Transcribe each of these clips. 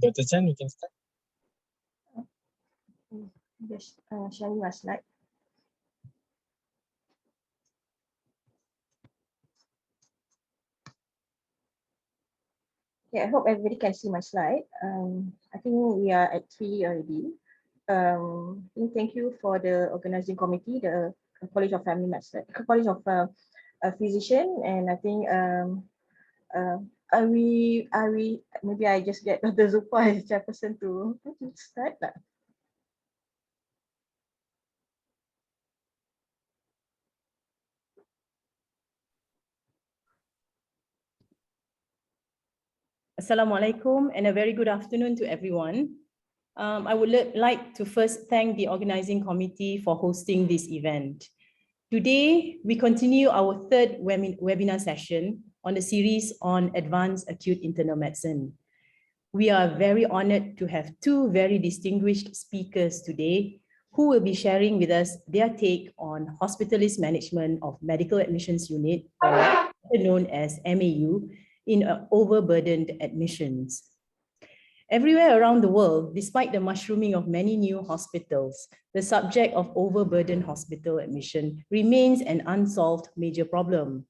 Dr. Chan, you can start. Just sharing my slide. Yeah, I hope everybody can see my slide. I think we are at 3 already. Thank you for the organizing committee, the College of Family Medicine, College of Physician, and I think maybe I just get Dr. Zupa as chairperson to start. Assalamualaikum and a very good afternoon to everyone. I would like to first thank the organizing committee for hosting this event. Today, we continue our third webinar session on the series on advanced acute internal medicine. We are very honored to have two very distinguished speakers today who will be sharing with us their take on hospitalist management of medical admissions unit, or known as MAU, in overburdened admissions. Everywhere around the world, despite the mushrooming of many new hospitals, the subject of overburdened hospital admission remains an unsolved major problem.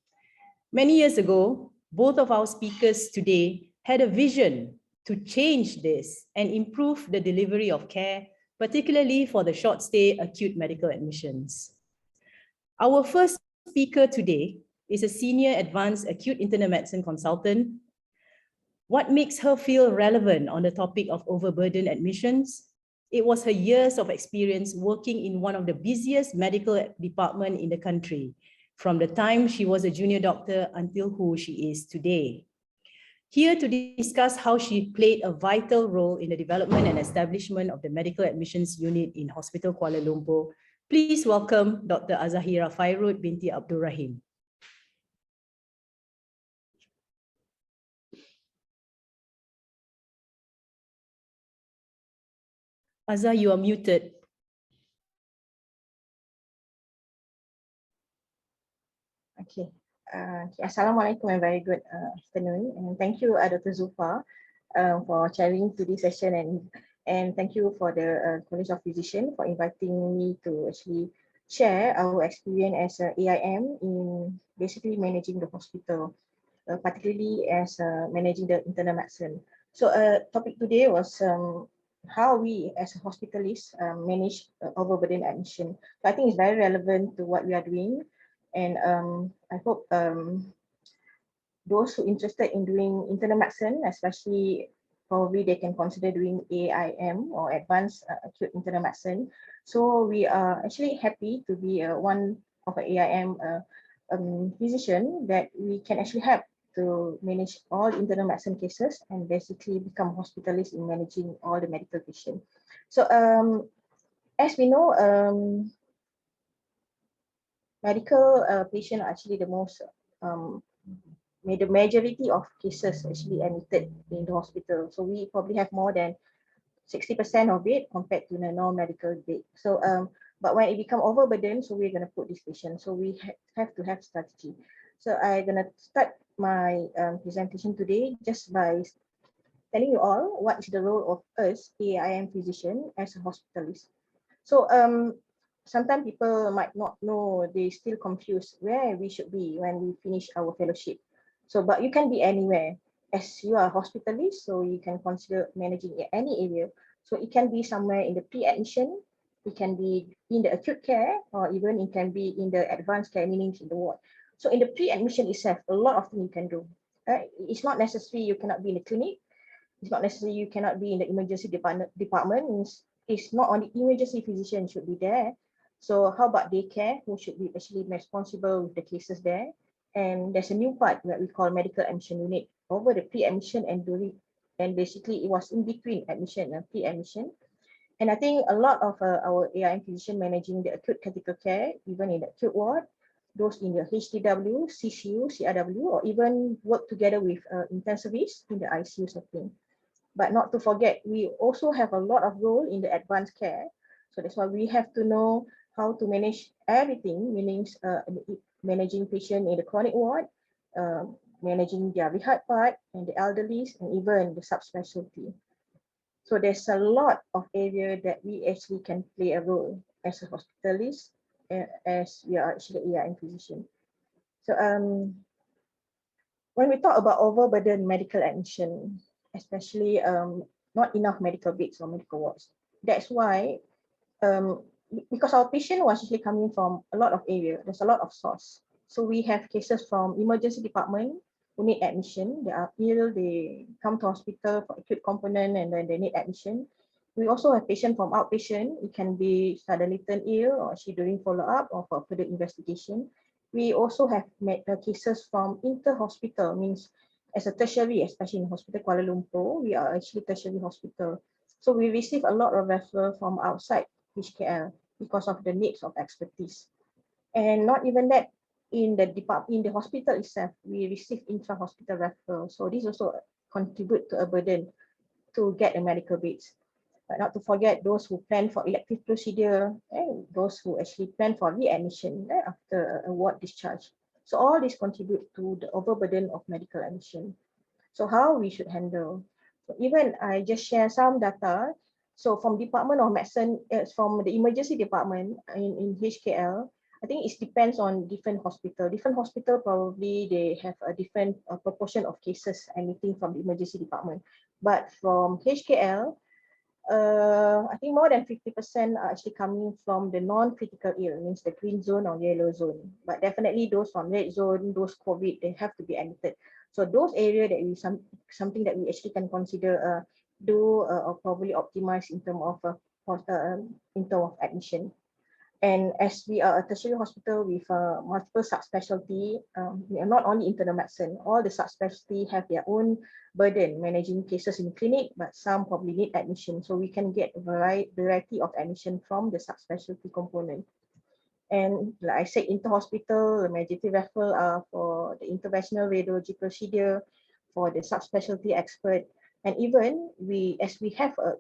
Many years ago, both of our speakers today had a vision to change this and improve the delivery of care, particularly for the short stay acute medical admissions. Our first speaker today is a senior advanced acute internal medicine consultant. What makes her feel relevant on the topic of overburdened admissions? It was her years of experience working in one of the busiest medical departments in the country, from the time she was a junior doctor until who she is today. Here to discuss how she played a vital role in the development and establishment of the medical admissions unit in Hospital Kuala Lumpur, please welcome Dr. Azahira Fairud binti Abdul Rahim. Azah, you are muted. Okay. Assalamualaikum and very good afternoon. And thank you, Dr. Zulfa, for chairing today's session, and thank you for the College of Physicians for inviting me to actually share our experience as a AIM in basically managing the hospital, particularly as managing the internal medicine. So topic today was how we as a hospitalist manage overburden admission. So I think it's very relevant to what we are doing. And I hope those who are interested in doing internal medicine, especially probably they can consider doing AAIM or advanced acute internal medicine. So we are actually happy to be one of an AIM physician that we can actually help to manage all internal medicine cases and basically become hospitalist in managing all the medical patients. So as we know, medical patients are actually the most, the majority of cases actually admitted in the hospital. So we probably have more than 60% of it compared to the non-medical bed. So, but when it become overburdened, so we're going to put this patient. So we have to have strategy. So I'm going to start my presentation today just by telling you all what is the role of us, AIM physician, as a hospitalist. So sometimes people might not know, they still confused where we should be when we finish our fellowship. So, but you can be anywhere as you are a hospitalist, so you can consider managing in any area. So it can be somewhere in the pre-admission, it can be in the acute care, or even it can be in the advanced care, meaning in the ward. So in the pre-admission itself, a lot of things you can do. Right? It's not necessary you cannot be in the clinic. It's not necessary you cannot be in the emergency department. It's not only emergency physician should be there. So how about daycare, who should be actually responsible with the cases there? And there's a new part that we call medical admission unit over the pre-admission and during, and basically it was in between admission and pre-admission. And I think a lot of our AIM physician managing the acute critical care, even in the acute ward, those in the HDW, CCU, CRW, or even work together with intensivists in the ICU setting. But not to forget, we also have a lot of role in the advanced care. So that's why we have to know how to manage everything, meaning managing patient in the chronic ward, managing their rehab part, and the elderly, and even the subspecialty. So there's a lot of area that we actually can play a role as a hospitalist, as we are actually AAIM physician. So when we talk about overburdened medical admission, especially not enough medical beds or medical wards, that's why because our patient was actually coming from a lot of area, there's a lot of source. So we have cases from emergency department who need admission. They are ill, they come to hospital for acute component and then they need admission. We also have patient from outpatient. It can be suddenly turn ill or actually during follow-up or for further investigation. We also have cases from inter-hospital, means as a tertiary, especially in Hospital Kuala Lumpur, we are actually tertiary hospital. So we receive a lot of referral from outside HKL because of the needs of expertise. And not even that, in the hospital itself, we receive intra-hospital referral. So this also contribute to a burden to get a medical beds. But not to forget those who plan for elective procedure and those who actually plan for readmission after a ward discharge. So all this contribute to the overburden of medical admission. So how we should handle. So even I just share some data. So from Department of Medicine, from the emergency department in HKL, I think it depends on different hospital. Different hospital probably they have a different proportion of cases emitting from the emergency department. But from HKL, I think more than 50% are actually coming from the non-critical ill, means the green zone or yellow zone. But definitely those from red zone, those COVID, they have to be admitted. So those areas that we something that we actually can consider do or probably optimize in terms of admission. And as we are a tertiary hospital with multiple subspecialty, we are not only internal medicine, all the subspecialty have their own burden managing cases in clinic, but some probably need admission. So we can get a variety of admission from the subspecialty component. And like I said, inter-hospital, the majority referral are for the interventional radiology procedure, for the subspecialty expert, and even as we have a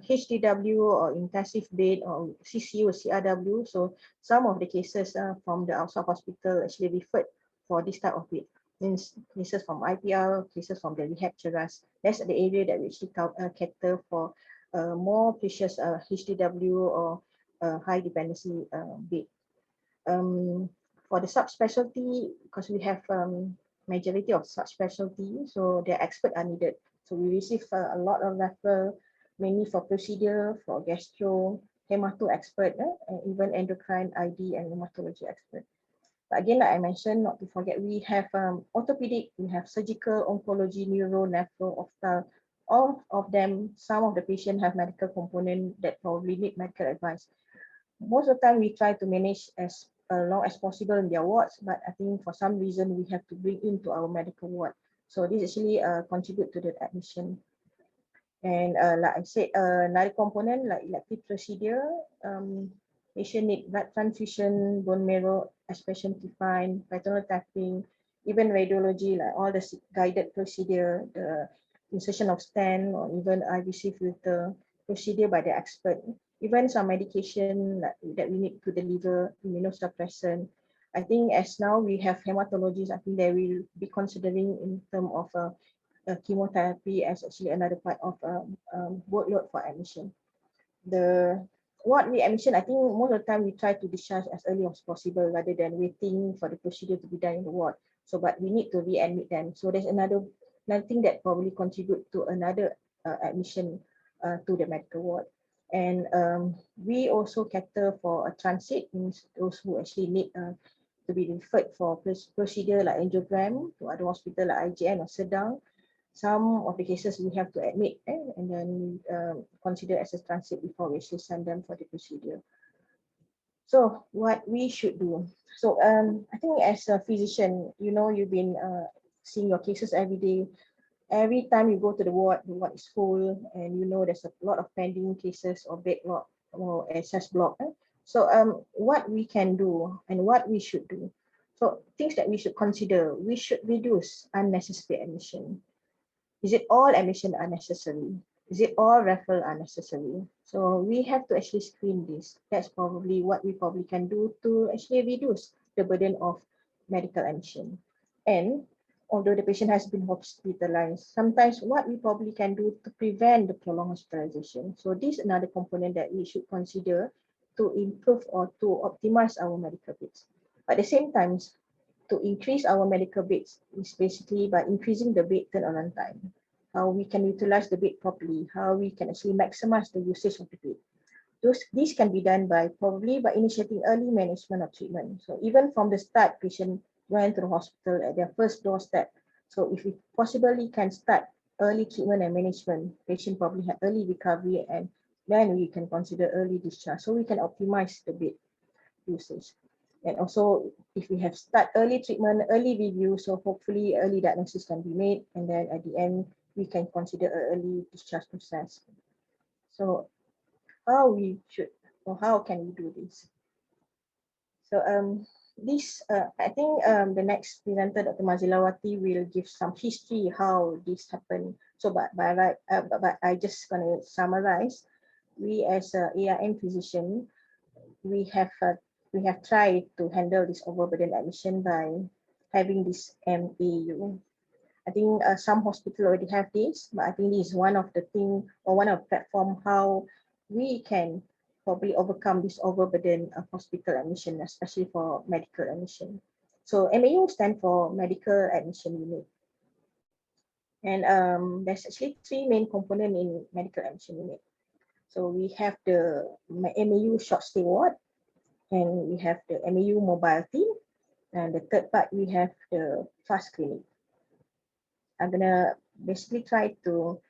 HDW or intensive bed or CCU or CRW, so some of the cases from the outside hospital actually referred for this type of bed. Means cases from IPR, cases from the rehab charas. That's the area that we actually cater for more precious HDW or high dependency bed. For the subspecialty, because we have majority of subspecialty, so their experts are needed. So we receive a lot of referral, mainly for procedure, for gastro, hemato expert, and even endocrine, ID, and rheumatology expert. But again, like I mentioned, not to forget, we have orthopedic, we have surgical, oncology, neuro, nephro, ophthalm. All of them, some of the patients have medical component that probably need medical advice. Most of the time we try to manage as long as possible in their wards, but I think for some reason we have to bring into our medical ward. So this actually contribute to the admission. And like I said, another component like elective procedure, patient need blood transfusion, bone marrow aspiration defined, retinal tapping, even radiology, like all the guided procedure, the insertion of stent, or even IVC filter procedure by the expert. Even some medication that we need to deliver, immunosuppressant. I think as now we have hematologists, I think they will be considering in terms of chemotherapy as actually another part of workload for admission. The ward readmission, I think most of the time we try to discharge as early as possible rather than waiting for the procedure to be done in the ward. So, but we need to readmit them. So there's another thing that probably contribute to another admission to the medical ward. And we also cater for a transit, means those who actually need to be referred for procedure like angiogram to other hospital like IGN or Sedang. Some of the cases we have to admit and then consider as a transit before we actually send them for the procedure. So what we should do. So I think as a physician, you know, you've been seeing your cases every day. Every time you go to the ward is full, and you know there's a lot of pending cases or backlog or access block. So what we can do and what we should do. So things that we should consider, we should reduce unnecessary admission. Is it all admission unnecessary? Is it all referral unnecessary? So we have to actually screen this. That's probably what we probably can do to actually reduce the burden of medical admission. And although the patient has been hospitalized. Sometimes what we probably can do to prevent the prolonged hospitalization. So this is another component that we should consider to improve or to optimize our medical beds. At the same time, to increase our medical beds is basically by increasing the bed turnaround time. How we can utilize the bed properly, how we can actually maximize the usage of the bed. This can be done by probably by initiating early management of treatment. So even from the start, patient went to the hospital at their first doorstep. So if we possibly can start early treatment and management, patient probably have early recovery, and then we can consider early discharge. So we can optimize the bed usage. And also, if we have start early treatment, early review, so hopefully early diagnosis can be made, and then at the end, we can consider an early discharge process. So how we should, or how can we do this? So I think the next presenter, Dr. Mazilawati, will give some history how this happened. So but I just gonna summarize. We as a AAIM physician, we have tried to handle this overburden admission by having this MAU. I think some hospitals already have this, but I think this is one of the thing or one of the platform how we can probably overcome this overburden of hospital admission, especially for medical admission. So MAU stands for Medical Admission Unit. And there's actually three main components in medical admission unit. So we have the MAU short stay ward, and we have the MAU mobile team, and the third part we have the fast clinic. I'm gonna basically try to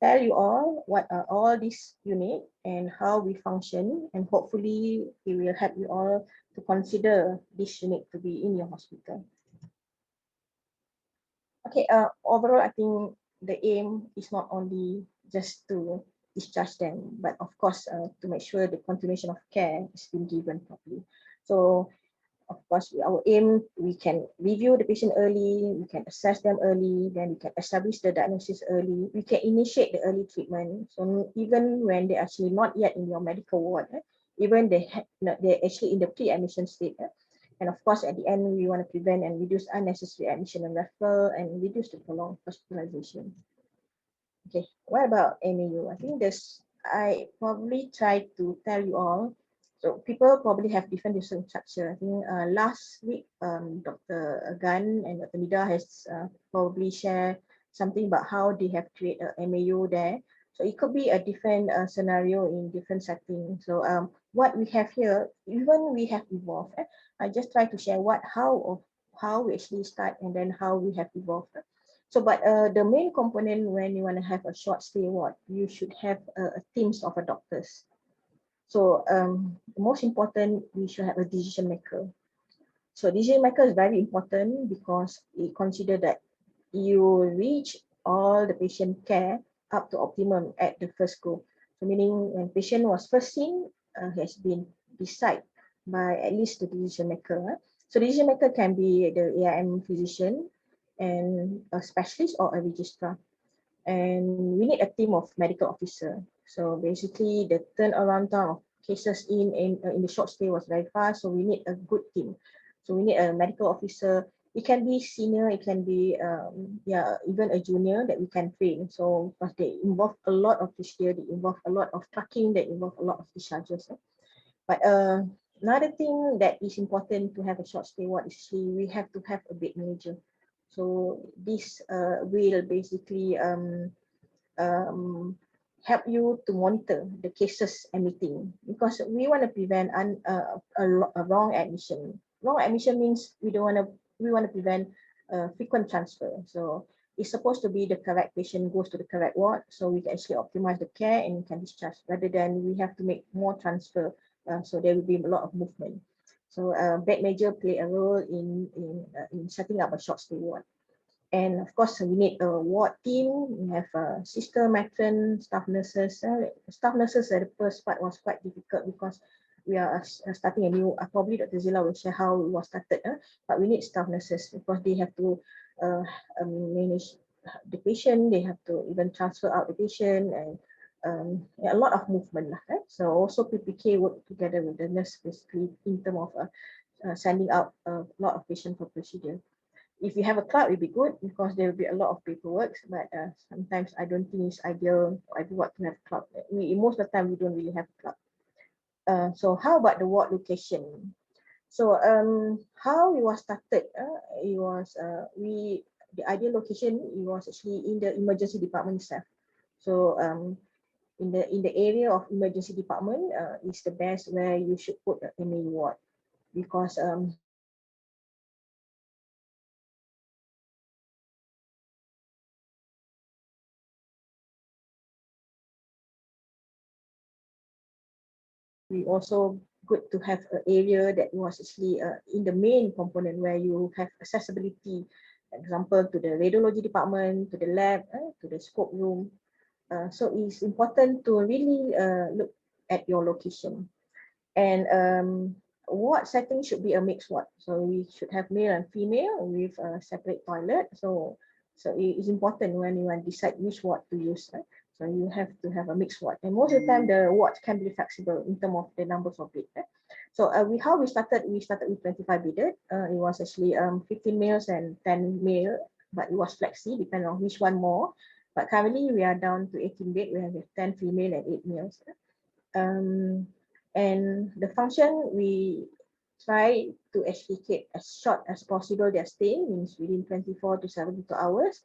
tell you all what are all these units and how we function, and hopefully it will help you all to consider this unit to be in your hospital. Okay, overall I think the aim is not only just to discharge them, but of course to make sure the continuation of care is being given properly. So of course, our aim, we can review the patient early, we can assess them early, then we can establish the diagnosis early, we can initiate the early treatment. So even when they're actually not yet in your medical ward, even they're actually in the pre-admission state. And of course, at the end, we want to prevent and reduce unnecessary admission and referral and reduce the prolonged hospitalization. Okay, what about MAU? I think I probably tried to tell you all. So people probably have different structure. I think last week, Dr. Gan and Dr. Nida has probably shared something about how they have created a MAU there. So it could be a different scenario in different settings. So what we have here, even we have evolved. I just try to share how we actually start and then how we have evolved. So, but the main component when you want to have a short stay ward, you should have teams of doctors. So the most important, we should have a decision maker. So decision maker is very important because it consider that you reach all the patient care up to optimum at the first go. So meaning when patient was first seen, has been decided by at least the decision maker. So decision maker can be the AAIM physician and a specialist or a registrar. And we need a team of medical officer. So basically the turnaround time of cases in the short stay was very fast. So we need a good team. So we need a medical officer. It can be senior, it can be even a junior that we can train. So because they involve a lot of procedure, they involve a lot of tracking, they involve a lot of discharges. But another thing that is important to have a short stay ward is we have to have a bed manager. So this will basically help you to monitor the cases admitting, because we want to prevent a wrong admission. Wrong admission means we want to prevent frequent transfer. So it's supposed to be the correct patient goes to the correct ward, so we can actually optimize the care and we can discharge rather than we have to make more transfer. So there will be a lot of movement. So bed manager play a role in setting up a short stay ward. And of course, we need a ward team. We have a sister matron, staff nurses. Staff nurses at the first part was quite difficult because we are starting a new, probably Dr. Zila will share how it was started, but we need staff nurses because they have to manage the patient, they have to even transfer out the patient, and a lot of movement. So also PPK work together with the nurse basically in terms of sending out a lot of patient for procedure. if you have a club, it'd be good because there will be a lot of paperwork, but sometimes I don't think it's ideal for everyone to have a club. Most of the time we don't really have a club. So how about the ward location? So how it was started, it was the ideal location, it was actually in the emergency department itself. So in the area of emergency department is the best where you should put the MA ward, because we also good to have an area that was actually in the main component where you have accessibility, example to the radiology department, to the lab, to the scope room. So it's important to really look at your location. And ward setting should be a mixed ward. So we should have male and female with a separate toilet. So it is important when you want to decide which ward to use. So you have to have a mixed ward. And most of the time the wards can be flexible in terms of the numbers of bed. So how we started with 25 bedded. It was actually 15 males and 10 male, but it was flexi, depending on which one more. But currently we are down to 18 bed. We have 10 female and 8 males. And the function we try to actually keep as short as possible their stay, means within 24 to 72 hours.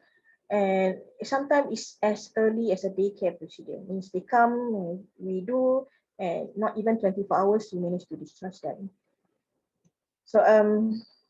And sometimes it's as early as a daycare procedure, means they come, we do, and not even 24 hours we manage to discharge them. So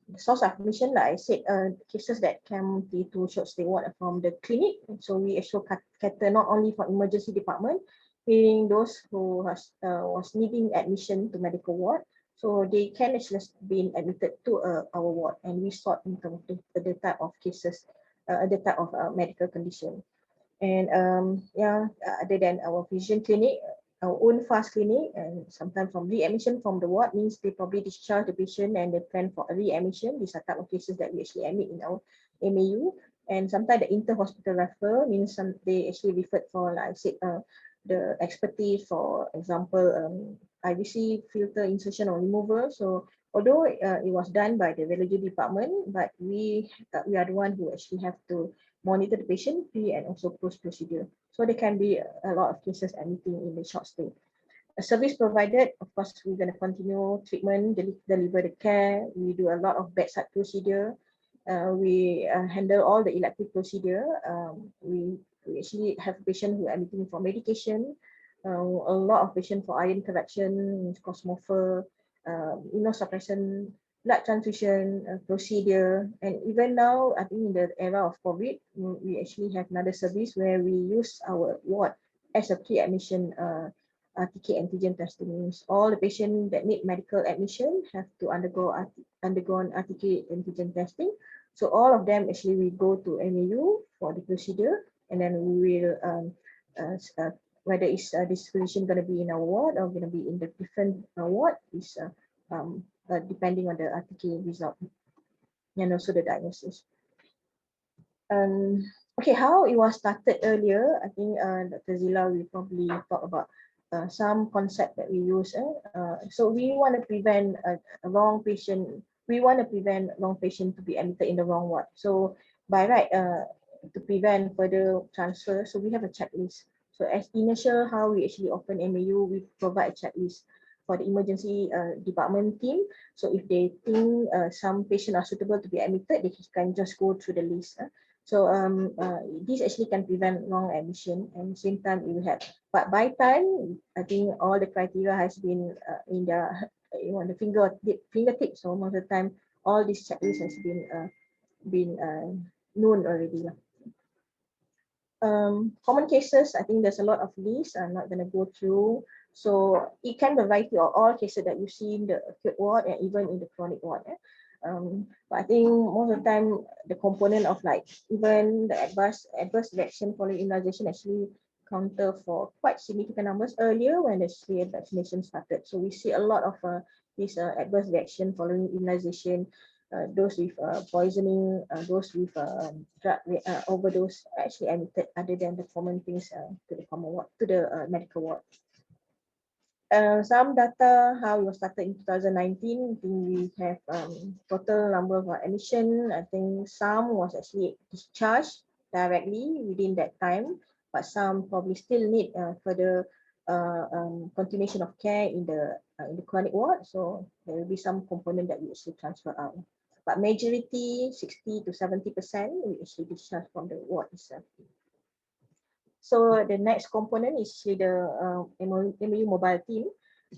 the source of admission, like I said, cases that come to short stay ward from the clinic. So we actually cater not only for emergency department, meaning those who was needing admission to medical ward. So they can actually be admitted to our ward, and we sort in terms of the type of cases, the type of medical condition. And other than our vision clinic, our own fast clinic, and sometimes from readmission from the ward, means they probably discharge the patient and they plan for a readmission. These are type of cases that we actually admit in our MAU. And sometimes the inter-hospital referral means they actually referred for, like I said, the expertise, for example, IVC filter insertion or removal. So although it was done by the radiology department, but we are the one who actually have to monitor the patient pre and also post procedure. So there can be a lot of cases admitting in the short stay. A service provided, of course, we're going to continue treatment, deliver the care. We do a lot of bedside procedure. We handle all the elective procedure. We actually have patients who are admitting for medication. A lot of patients for iron correction, cosmopher, immunosuppression, blood transfusion procedure. And even now, I think in the era of COVID, we actually have another service where we use our ward as a pre-admission RTK antigen testing. Means all the patients that need medical admission have to undergo RTK antigen testing. So all of them actually we go to MAU for the procedure, and then we will whether is this physician going to be in our ward or going to be in the different ward is depending on the RTK result and also the diagnosis. Okay, how it was started earlier, I think Dr. Zila will probably talk about some concept that we use. So we want to prevent a wrong patient. We want to prevent wrong patient to be admitted in the wrong ward. So by right, to prevent further transfer, so we have a checklist. So as initial, how we actually open MAU, we provide a checklist for the emergency department team. So if they think some patients are suitable to be admitted, they can just go through the list. So this actually can prevent wrong admission, and at the same time you have. But by time, I think all the criteria has been in the fingertips. So most of the time, all this checklist has been known already. Common cases, I think there's a lot of lists. I'm not going to go through. So it can be a variety of all cases that you see in the acute ward and even in the chronic ward. But I think most of the time, the component of like even the adverse reaction following immunization actually counter for quite significant numbers earlier when the vaccination started. So we see a lot of this adverse reaction following immunization. Those with poisoning, those with drug overdose actually admitted other than the common things to the common ward, to the medical ward. Some data, how it was started in 2019, I think we have total number of admission. I think some was actually discharged directly within that time, but some probably still need further continuation of care in the chronic ward. So there will be some component that we actually transfer out. But majority, 60 to 70%, we actually discharge from the ward itself. So the next component is the MOU mobile team.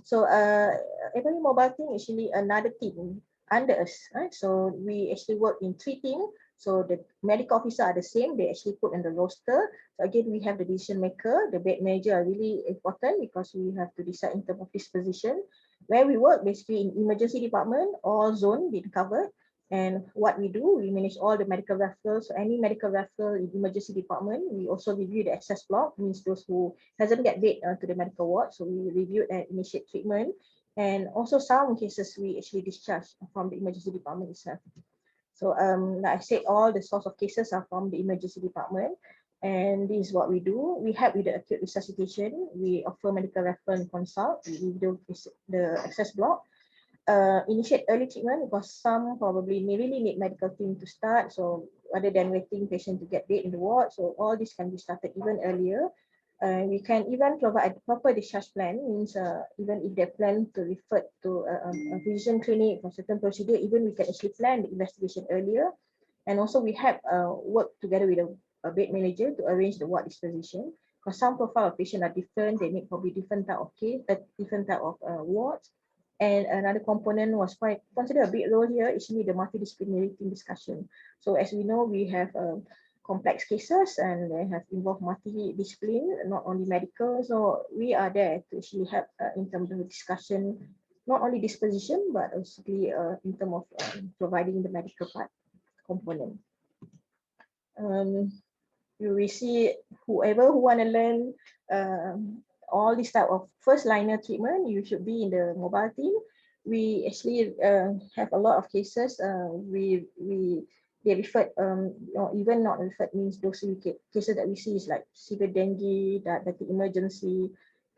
So MOU mobile team is actually another team under us. Right? So we actually work in 3 teams. So the medical officer are the same. They actually put in the roster. So again, we have the decision maker. The bed manager are really important because we have to decide in terms of this position. Where we work, basically in emergency department, all zone being covered. And what we do, we manage all the medical referrals. So any medical referral in emergency department, we also review the access block, means those who hasn't get bed to the medical ward. So we review and initiate treatment. And also some cases we actually discharge from the emergency department itself. So like I said, all the source of cases are from the emergency department. And this is what we do. We help with the acute resuscitation. We offer medical referral and consult. We do the access block. Initiate early treatment because some probably may really need medical team to start. So rather than waiting patient to get bed in the ward, so all this can be started even earlier. We can even provide a proper discharge plan, means even if they plan to refer to a physician clinic for certain procedure, even we can actually plan the investigation earlier. And also we have work together with a bed manager to arrange the ward disposition. Because some profile of patient are different, they need probably different type of case, different type of wards. And another component was quite considered a big role here is really the multidiscriminating discussion. So as we know, we have complex cases and they have involved multidiscipline, not only medical. So we are there to actually help in terms of discussion, not only disposition, but also in terms of providing the medical part component. You see whoever who want to learn all this type of first liner treatment, you should be in the mobile team. We actually have a lot of cases. They referred, or even not referred, means those cases that we see is like severe dengue, diabetic emergency,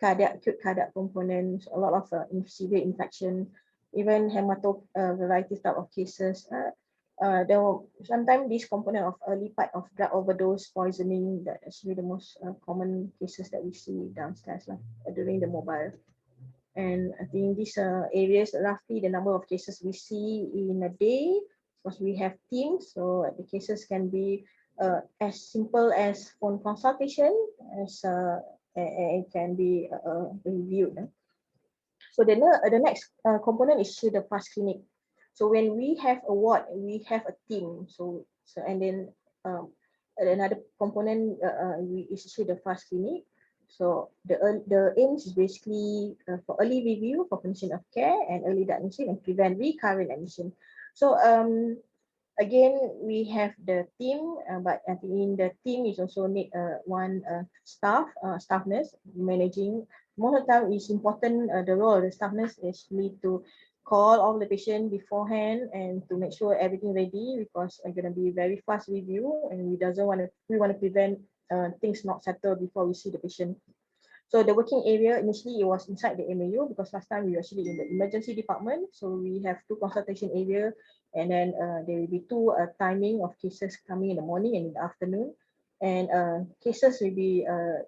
acute cardiac components, a lot of severe infection, even variety type of cases. There were sometimes this component of early part of drug overdose, poisoning, that is really the most common cases that we see downstairs during the mobile. And I think these areas, roughly the number of cases we see in a day, because we have teams, so the cases can be as simple as phone consultation, as it can be reviewed. So the next component is the fast clinic. So when we have a ward, we have a team. So and then another component is the fast clinic. So the aims is basically for early review for condition of care and early diagnosis and prevent recurrent admission. So again, we have the team, but I think in the team is also need one staff nurse managing. Most of the time, it's important, the role of the staff nurse is really to call all the patient beforehand and to make sure everything ready, because I'm going to be very fast review and we want to prevent things not settled before we see the patient. So the working area, initially it was inside the MAU because last time we were actually in the emergency department. So we have 2 consultation area, and then there will be 2 timing of cases coming in the morning and in the afternoon. And cases will be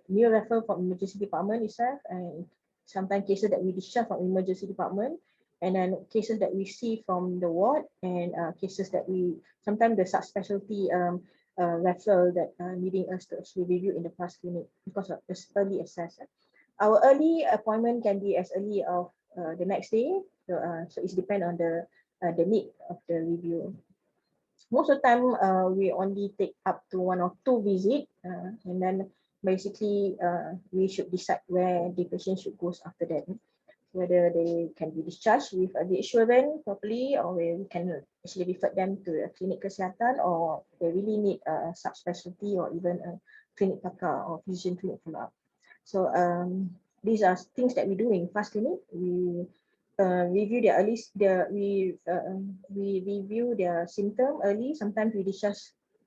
new referral from emergency department itself, and sometimes cases that we discharge from emergency department, and then cases that we see from the ward, and cases that we, sometimes the subspecialty referral that needing us to actually review in the fast clinic because of this early access. Our early appointment can be as early of the next day, so it depends on the need of the review. Most of the time, we only take up to 1 or 2 visits, and then basically we should decide where the patient should go after that, whether they can be discharged with the assurance properly, or we can actually refer them to a clinic kesihatan, or they really need a subspecialty or even a clinic pakar or physician clinic follow-up. So these are things that we do in fast clinic. We review their early, we review their symptom early. Sometimes we discharge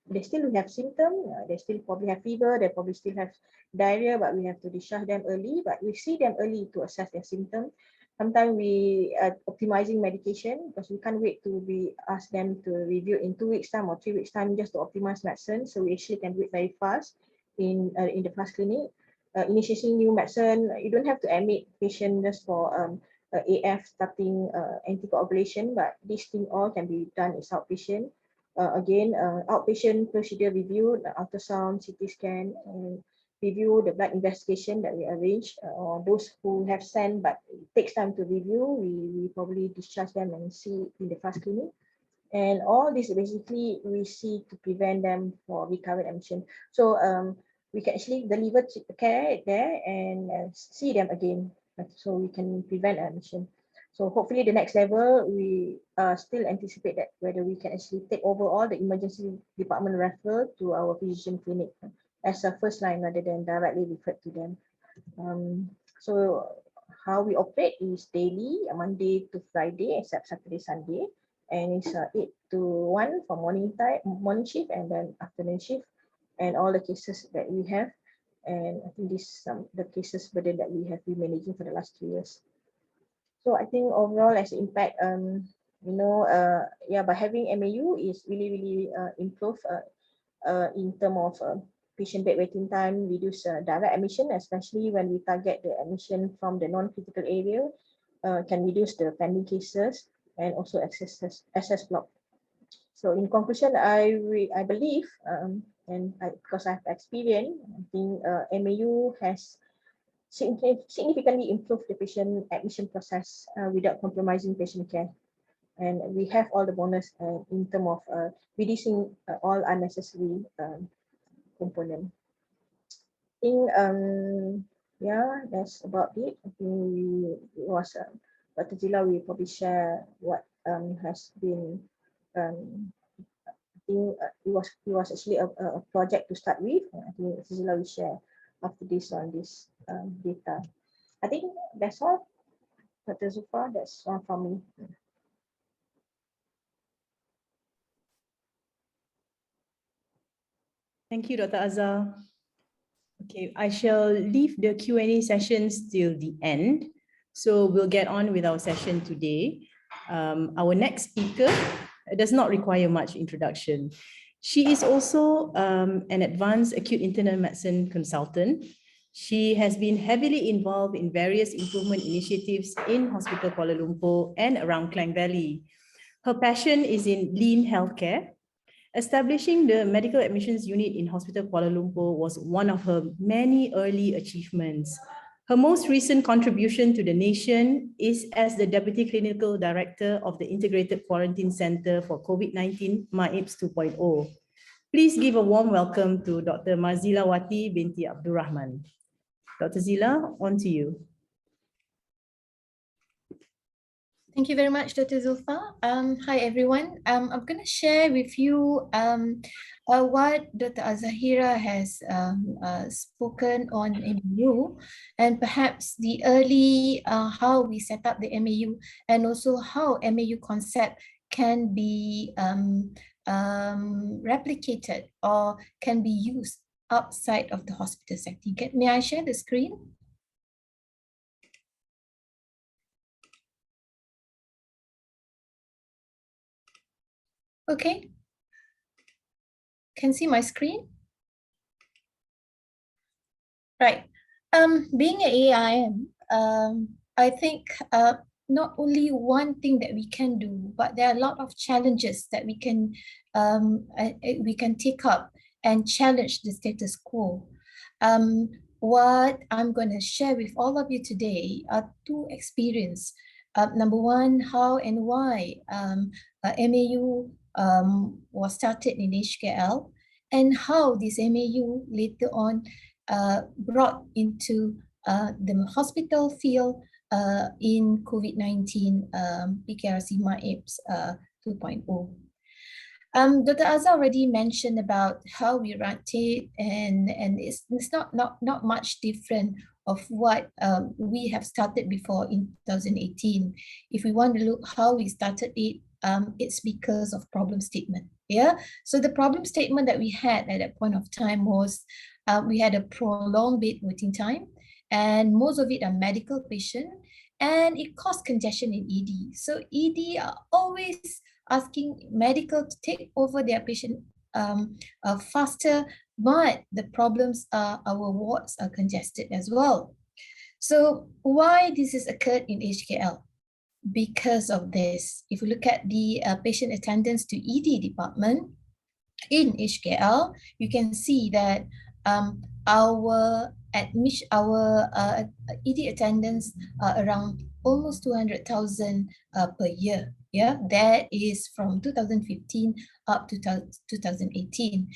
they still have symptoms, they still probably have fever, they probably still have diarrhea, but we have to discharge them early. But we see them early to assess their symptoms. Sometimes we are optimizing medication because we can't wait to be asked them to review in 2 weeks time or 3 weeks time just to optimize medicine. So we actually can do it very fast in the fast clinic. Initiating new medicine, you don't have to admit patient just for AF starting anticoagulation, but these things all can be done as outpatient. Again, outpatient procedure review, the ultrasound, CT scan, and review the blood investigation that we arrange, or those who have sent but it takes time to review, we probably discharge them and see in the fast clinic. And all this basically we see to prevent them for recurrent admission. So we can actually deliver care there and see them again, so we can prevent admission. So hopefully the next level, we still anticipate that whether we can actually take over all the emergency department referral to our physician clinic as a first line rather than directly referred to them. So how we operate is daily, Monday to Friday, except Saturday, Sunday. And it's 8 to 1 for morning shift and then afternoon shift, and all the cases that we have. And I think this the cases burden that we have been managing for the last 2 years. So I think overall as impact, by having MAU is really improve in terms of patient bed waiting time, reduce direct admission, especially when we target the admission from the non-critical area, can reduce the pending cases and also access block. So in conclusion, I believe, because I've experienced, I think MAU has significantly improved the patient admission process without compromising patient care. And we have all the bonus in terms of reducing all unnecessary component. I think that's about it. I think it was Dr. Zila will probably share what has been I think it was actually a project to start with. I think Dr. Zila will share after this on this data. I think that's all. Dr. Zulfa, that's all from me. Thank you, Dr. Azhar. Okay, I shall leave the Q&A sessions till the end. So we'll get on with our session today. Our next speaker does not require much introduction. She is also an advanced acute internal medicine consultant. She has been heavily involved in various improvement initiatives in Hospital Kuala Lumpur and around Klang Valley. Her passion is in lean healthcare. Establishing the medical admissions unit in Hospital Kuala Lumpur was one of her many early achievements. Her most recent contribution to the nation is as the Deputy Clinical Director of the Integrated Quarantine Center for COVID-19 MAIPS 2.0. Please give a warm welcome to Dr. Marzila Wati binti Abdul Rahman. Dr. Zila, on to you. Thank you very much, Dr. Zulfa. Hi, everyone. I'm going to share with you what Dr. Azahira has spoken on MAU, and perhaps the early how we set up the MAU, and also how MAU concept can be replicated or can be used outside of the hospital setting. May I share the screen? Okay, can see my screen? Right. Being an AAIM, I think not only one thing that we can do, but there are a lot of challenges that we can take up and challenge the status quo. What I'm going to share with all of you today are two experiences. Number one, how and why MAU was started in HKL, and how this MAU later on brought into the hospital field in COVID-19 PKRC MAIPS 2.0. Dr. Azhar already mentioned about how we run it, and it's not much different of what we have started before in 2018. If we want to look how we started it, it's because of problem statement. Yeah, so the problem statement that we had at that point of time was we had a prolonged bed waiting time, and most of it are medical patient, and it caused congestion in ED. So ED are always asking medical to take over their patient faster, but the problems are our wards are congested as well. So why this has occurred in HKL? Because of this, if you look at the patient attendance to ED department in HKL, you can see that our ED attendance around almost 200,000 per year. Yeah, that is from 2015 up to 2018.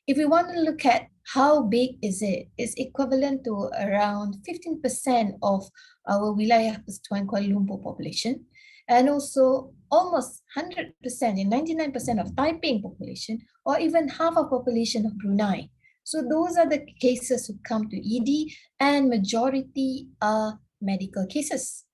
If we want to look at how big is it, it's equivalent to around 15% of our wilayah Persatuan Kuala Lumpur population, and also almost 100% and 99% of Taiping population, or even half of population of Brunei. So those are the cases who come to ED, and majority are medical cases.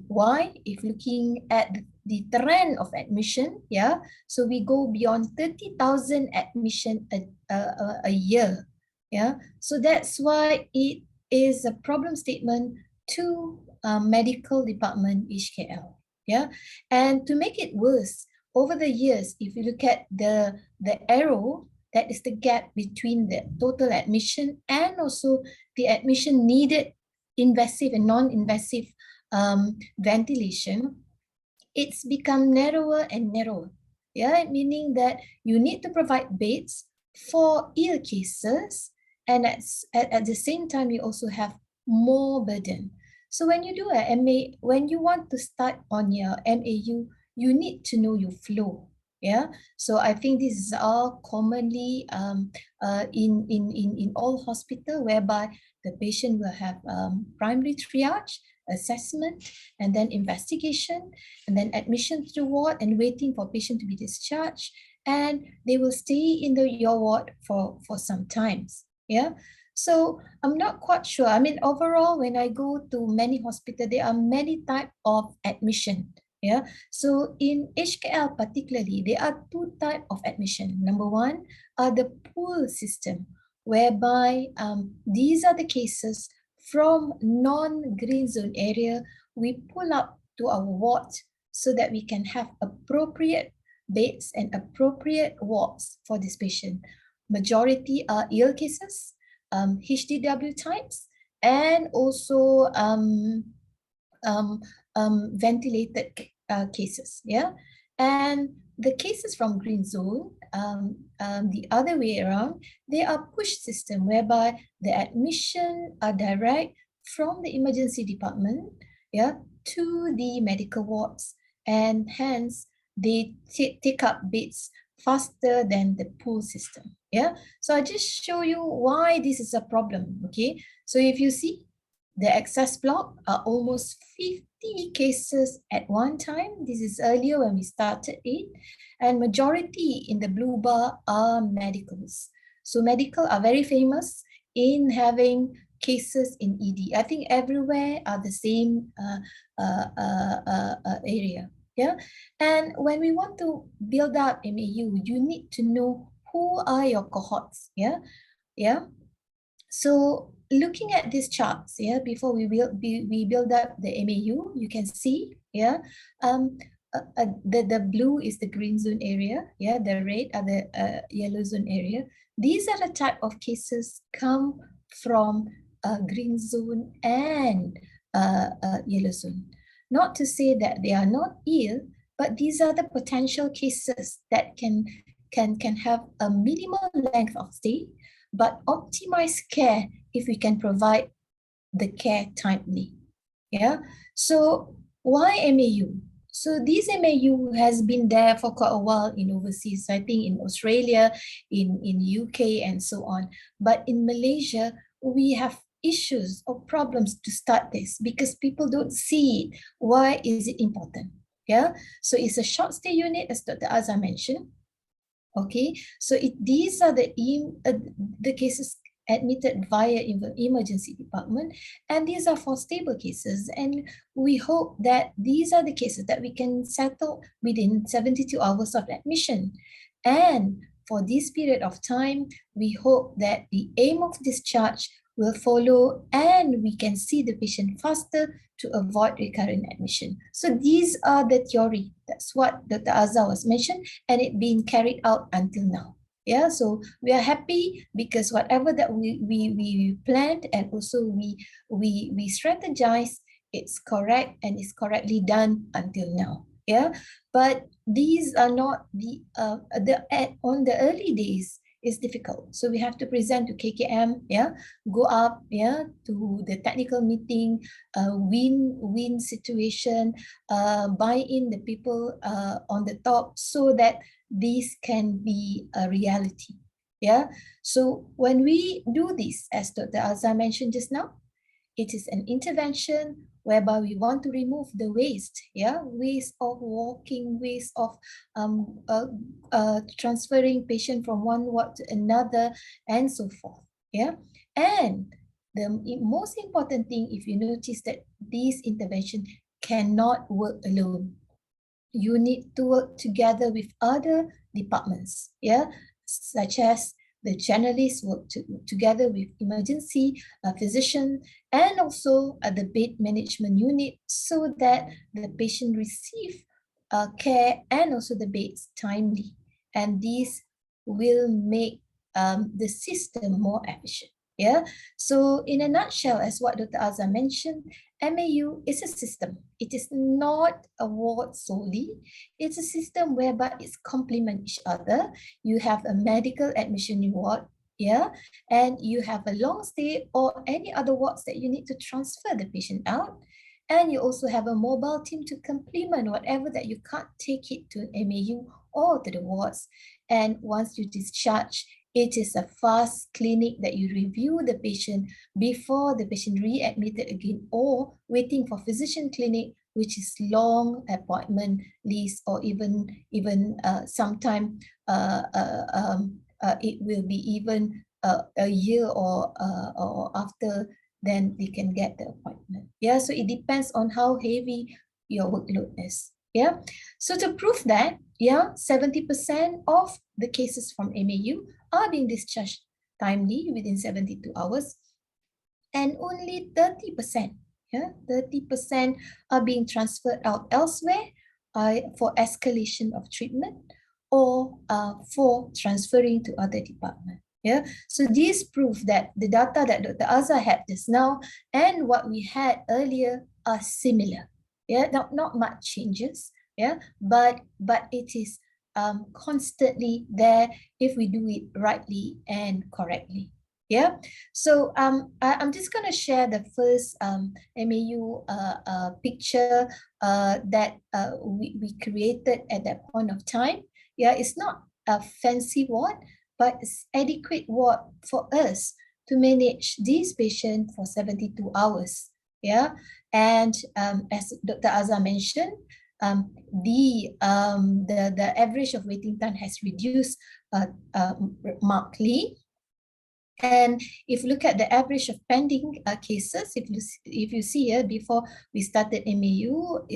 Why? If looking at the trend of admission, yeah, so we go beyond 30,000 admission a year, yeah. So that's why it is a problem statement to medical department HKL, yeah. And to make it worse, over the years, if you look at the arrow, that is the gap between the total admission and also the admission needed invasive and non-invasive ventilation, it's become narrower and narrower. Yeah, meaning that you need to provide beds for ill cases, and at the same time, you also have more burden. So when you do a MA, when you want to start on your MAU, you need to know your flow. Yeah, so I think this is all commonly in all hospital, whereby the patient will have primary triage, assessment, and then investigation, and then admission to the ward and waiting for patient to be discharged, and they will stay in your ward for some times. Yeah, so I'm not quite sure. I mean, overall, when I go to many hospitals, there are many types of admission. Yeah, so in HKL particularly, there are two types of admission. Number one are the pool system, whereby these are the cases from non-green zone area, we pull up to our ward so that we can have appropriate beds and appropriate wards for this patient. Majority are ill cases, HDW types, and also ventilated cases. Yeah, and the cases from green zone, the other way around, they are push system, whereby the admission are direct from the emergency department, yeah, to the medical wards, and hence they take up beds faster than the pool system. Yeah, so I just show you why this is a problem. Okay, so if you see, the access block are almost 50 cases at one time. This is earlier when we started it, and majority in the blue bar are medicals. So medical are very famous in having cases in ED. I think everywhere are the same area. Yeah, and when we want to build up MAU, you need to know who are your cohorts. Yeah, yeah. So looking at these charts, yeah, before we build up the MAU, you can see, yeah, the blue is the green zone area, yeah, the red are the yellow zone area. These are the type of cases come from green zone and yellow zone. Not to say that they are not ill, but these are the potential cases that can have a minimal length of stay, but optimize care if we can provide the care timely. Yeah. So why MAU? So this MAU has been there for quite a while in overseas, I think in Australia, in UK, and so on. But in Malaysia, we have issues or problems to start this because people don't see it. Why is it important? Yeah. So it's a short stay unit, as Dr. Azhar mentioned. Okay, so these are the cases admitted via emergency department, and these are for stable cases, and we hope that these are the cases that we can settle within 72 hours of admission. And for this period of time, we hope that the aim of discharge will follow and we can see the patient faster to avoid recurrent admission. So these are the theory. That's what Dr. Azhar was mentioned, and it being carried out until now. Yeah, so we are happy because whatever that we planned and also we strategize, it's correct and it's correctly done until now. Yeah, but these are not on the early days is difficult. So we have to present to KKM, yeah, go up, yeah, to the technical meeting, win situation, buy in the people on the top so that this can be a reality. Yeah. So when we do this, as Dr. Azhar mentioned just now, it is an intervention whereby we want to remove the waste, yeah, waste of walking, waste of transferring patient from one ward to another, and so forth, yeah. And the most important thing, if you notice that this intervention cannot work alone, you need to work together with other departments, yeah, such as the generalists work together with emergency physician and also the bed management unit so that the patient receive care and also the beds timely. And this will make the system more efficient. Yeah. So in a nutshell, as what Dr. Azhar mentioned, MAU is a system. It is not a ward solely. It's a system whereby it's complement each other. You have a medical admission ward, yeah, and you have a long stay or any other wards that you need to transfer the patient out. And you also have a mobile team to complement whatever that you can't take it to MAU or to the wards. And once you discharge, it is a fast clinic that you review the patient before the patient readmitted again or waiting for physician clinic, which is long appointment list or even sometime it will be even a year or after then they can get the appointment. Yeah, so it depends on how heavy your workload is. Yeah, so to prove that, yeah, 70% of the cases from MAU are being discharged timely within 72 hours, and only 30%, yeah, 30% are being transferred out elsewhere for escalation of treatment or for transferring to other departments. Yeah, so this prove that the data that Dr. Azhar had just now and what we had earlier are similar. Yeah, not much changes. Yeah, but it is constantly there if we do it rightly and correctly. Yeah, so I'm just going to share the first MAU picture that we created at that point of time. Yeah, it's not a fancy ward, but it's adequate ward for us to manage this patient for 72 hours. Yeah, and as Dr. Azhar mentioned, the average of waiting time has reduced markedly. And if you look at the average of pending cases, if you see here before we started MAU,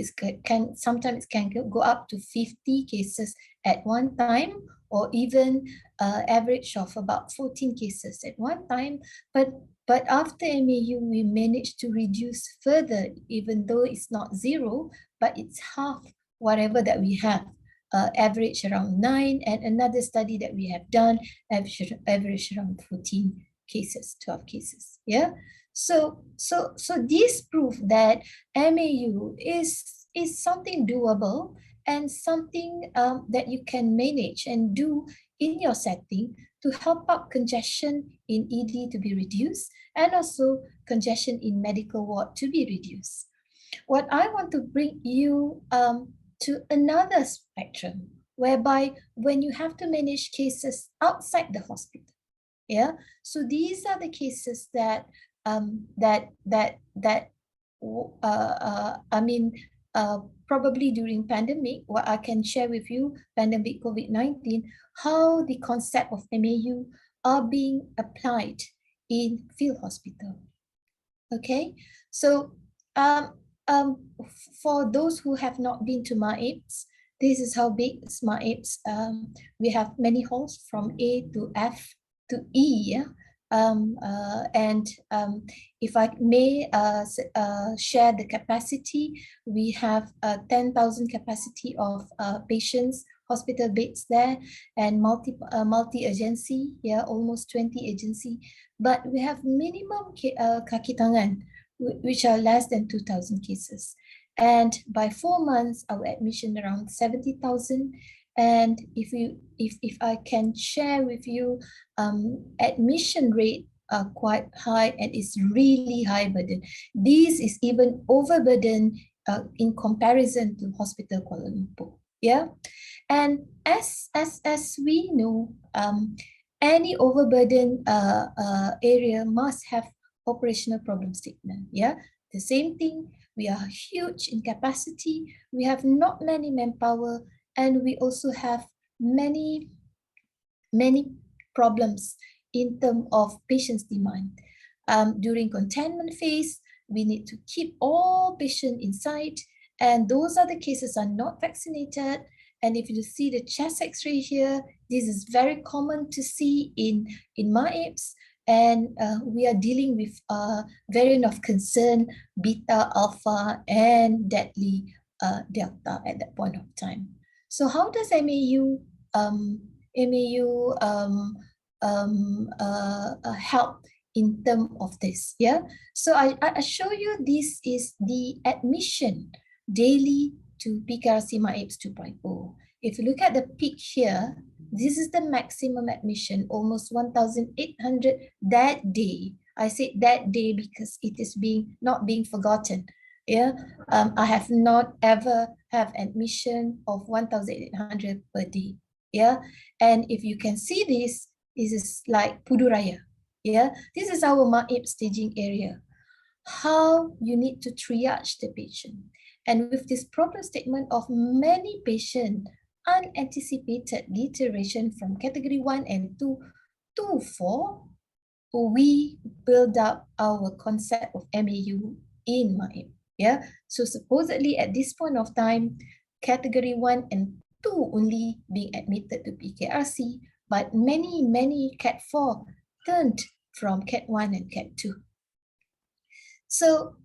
sometimes it can go up to 50 cases at one time, or even average of about 14 cases at one time. But after MAU, we managed to reduce further, even though it's not zero, but it's half whatever that we have. Average around 9, and another study that we have done average around 14 cases, 12 cases. Yeah. So this proof that MAU is something doable and something that you can manage and do in your setting to help out congestion in ED to be reduced and also congestion in medical ward to be reduced. What I want to bring you to another spectrum, whereby when you have to manage cases outside the hospital, yeah. So these are the cases that probably during pandemic, what I can share with you, pandemic COVID-19, how the concept of MAU are being applied in field hospital. Okay, so for those who have not been to MAIMS, This is how big Smart Apes. We have many halls from A to F to E. Yeah? If I may share the capacity, we have 10,000 capacity of patients, hospital beds there, and multi-agency, yeah, almost 20 agency. But we have minimum kaki tangan, which are less than 2,000 cases. And by 4 months, our admission around 70,000. And if I can share with you, admission rate are quite high and it's really high burden. This is even overburden in comparison to Hospital Kuala Lumpur. Yeah, and as we know, any overburden area must have operational problem statement. Yeah, the same thing. We are huge in capacity. We have not many manpower, and we also have many problems in terms of patients' demand. During containment phase, we need to keep all patients inside, and those are the cases are not vaccinated. And if you see the chest X-ray here, this is very common to see in MAEPS. And we are dealing with variant of concern, beta, alpha, and deadly delta at that point of time. So how does MAU help in terms of this? Yeah. So I show you this is the admission daily to PKRC MAEPS 2.0. If you look at the peak here, this is the maximum admission, almost 1,800 that day. I said that day because it is not being forgotten. Yeah, I have not ever have admission of 1,800 per day. Yeah, and if you can see this is like Puduraya. Yeah, this is our MAEP staging area. How you need to triage the patient. And with this problem statement of many patients, unanticipated deterioration from category 1 and 2 to 4, we build up our concept of MAU in MAEP. Yeah, so supposedly at this point of time, category 1 and 2 only being admitted to PKRC, but many Cat 4 turned from Cat 1 and Cat 2. So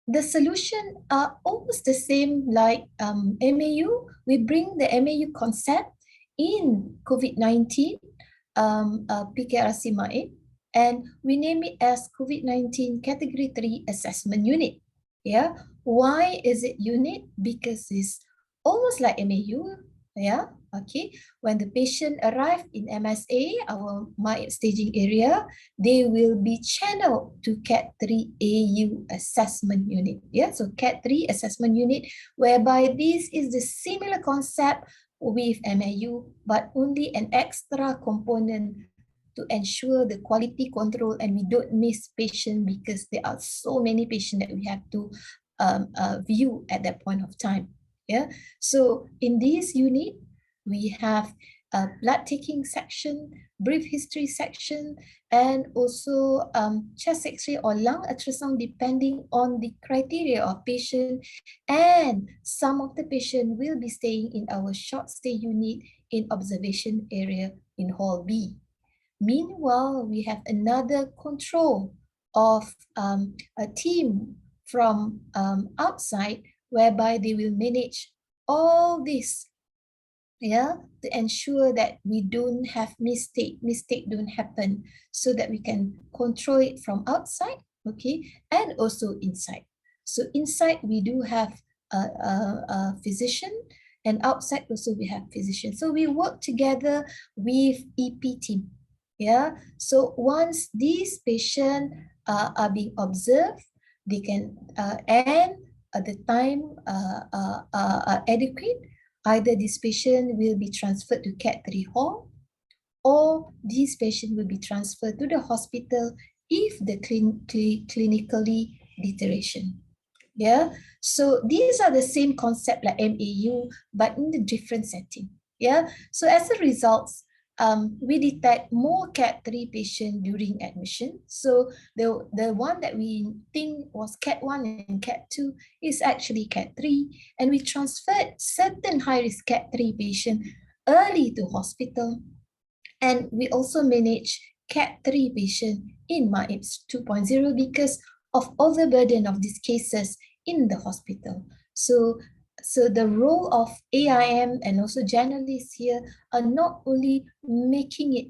the solution are almost the same like MAU. We bring the MAU concept in COVID-19 PKRC MAEP, and we name it as COVID-19 Category 3 Assessment Unit. Yeah, why is it unit? Because it's almost like MAU. Yeah, okay. When the patient arrive in MSA, our MAEP staging area, they will be channeled to Cat 3 AU Assessment Unit. Yeah, so Cat 3 Assessment Unit, whereby this is the similar concept with MAU, but only an extra component to ensure the quality control and we don't miss patients because there are so many patients that we have to view at that point of time. Yeah, so in this unit, we have a blood taking section, brief history section, and also chest X-ray or lung ultrasound depending on the criteria of patient. And some of the patient will be staying in our short stay unit in observation area in Hall B. Meanwhile, we have another control of a team from outside whereby they will manage all this, yeah, to ensure that we don't have mistake don't happen, so that we can control it from outside, okay, and also inside. So inside we do have a physician, and outside also we have physician. So we work together with EP team. Yeah, so once these patients are being observed, they can and at the time adequate, either this patient will be transferred to Cat 3 hall, or this patient will be transferred to the hospital if the clinically deterioration. Yeah, so these are the same concept like MAU, but in the different setting. Yeah, so as a result, we detect more Cat 3 patient during admission. So the one that we think was Cat 1 and Cat 2 is actually Cat 3. And we transferred certain high-risk Cat 3 patient early to hospital. And we also manage Cat 3 patient in MAIPS 2.0 because of overburden of these cases in the hospital. So the role of AIM and also generalists here are not only making it